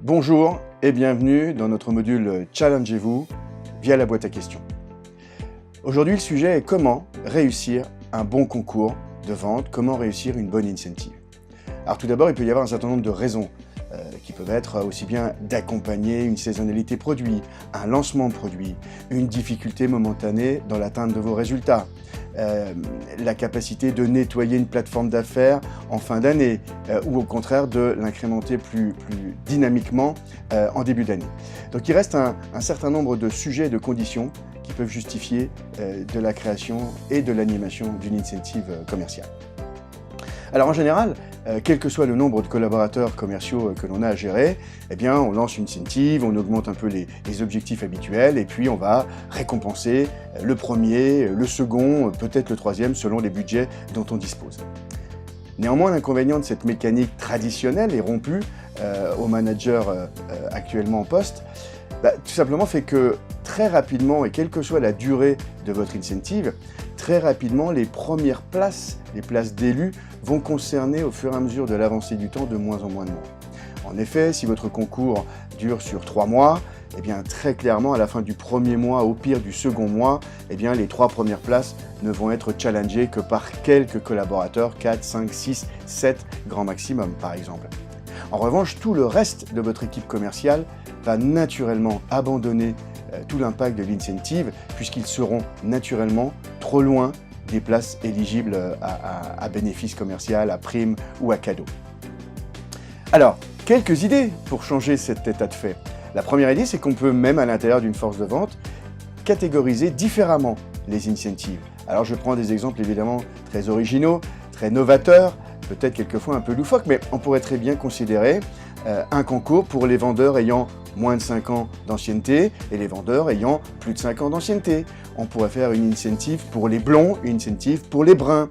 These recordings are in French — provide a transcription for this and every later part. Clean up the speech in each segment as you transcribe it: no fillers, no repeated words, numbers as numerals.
Bonjour et bienvenue dans notre module Challengez-vous via la boîte à questions. Aujourd'hui, le sujet est comment réussir un bon concours de vente, comment réussir une bonne incentive. Alors tout d'abord, il peut y avoir un certain nombre de raisons qui peuvent être aussi bien d'accompagner une saisonnalité produit, un lancement de produit, une difficulté momentanée dans l'atteinte de vos résultats, la capacité de nettoyer une plateforme d'affaires en fin d'année ou au contraire de l'incrémenter plus dynamiquement en début d'année. Donc il reste un certain nombre de sujets et de conditions qui peuvent justifier de la création et de l'animation d'une incentive commerciale. Alors en général, quel que soit le nombre de collaborateurs commerciaux que l'on a à gérer, eh bien on lance une incentive, on augmente un peu les objectifs habituels et puis on va récompenser le premier, le second, peut-être le troisième selon les budgets dont on dispose. Néanmoins, l'inconvénient de cette mécanique traditionnelle et rompue aux managers actuellement en poste, tout simplement fait que très rapidement, et quelle que soit la durée de votre incentive, très rapidement, les premières places, les places d'élus, vont concerner au fur et à mesure de l'avancée du temps de moins en moins de monde. En effet, si votre concours dure sur 3 mois, eh bien très clairement, à la fin du premier mois, au pire du second mois, eh bien les 3 premières places ne vont être challengées que par quelques collaborateurs, 4, 5, 6, 7 grand maximum par exemple. En revanche, tout le reste de votre équipe commerciale va naturellement abandonner tout l'impact de l'incentive puisqu'ils seront naturellement trop loin des places éligibles à bénéfices commerciaux, à primes ou à cadeaux. Alors, quelques idées pour changer cet état de fait. La première idée, c'est qu'on peut même à l'intérieur d'une force de vente catégoriser différemment les incentives. Alors je prends des exemples évidemment très originaux, très novateurs, peut-être quelquefois un peu loufoques, mais on pourrait très bien considérer un concours pour les vendeurs ayant moins de 5 ans d'ancienneté et les vendeurs ayant plus de 5 ans d'ancienneté. On pourrait faire une incentive pour les blonds, une incentive pour les bruns.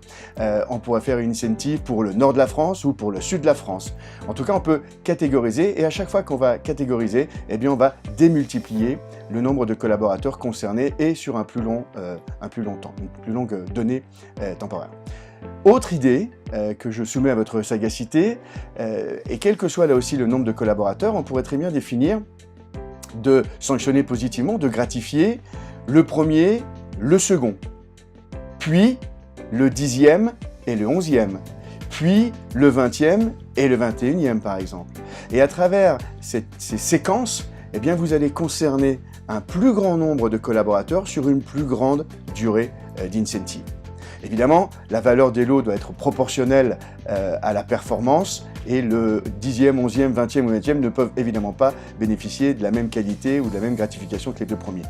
On pourrait faire une incentive pour le nord de la France ou pour le sud de la France. En tout cas, on peut catégoriser et à chaque fois qu'on va catégoriser, eh bien, on va démultiplier le nombre de collaborateurs concernés et sur un plus long temps, une plus longue donnée temporaire. Autre idée que je soumets à votre sagacité, et quel que soit là aussi le nombre de collaborateurs, on pourrait très bien définir de sanctionner positivement, de gratifier le premier, le second, puis le 10e et le 11e, puis le 20e et le 21e par exemple. Et à travers ces séquences, eh bien, vous allez concerner un plus grand nombre de collaborateurs sur une plus grande durée d'incentive. Évidemment, la valeur des lots doit être proportionnelle à la performance et le 10e, 11e, 20e ou 20e ne peuvent évidemment pas bénéficier de la même qualité ou de la même gratification que les 2 premiers.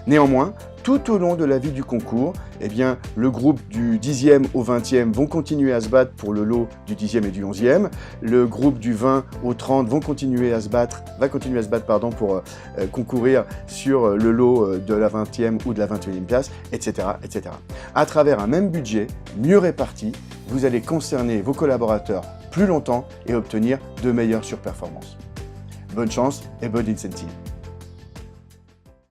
Néanmoins, tout au long de la vie du concours, eh bien, le groupe du 10e au 20e vont continuer à se battre pour le lot du 10e et du 11e. Le groupe du 20 au 30 va continuer à se battre pour concourir sur le lot de la 20e ou de la 21e place, etc., etc. À travers un même budget, mieux réparti, vous allez concerner vos collaborateurs plus longtemps et obtenir de meilleures surperformances. Bonne chance et bonne incentive.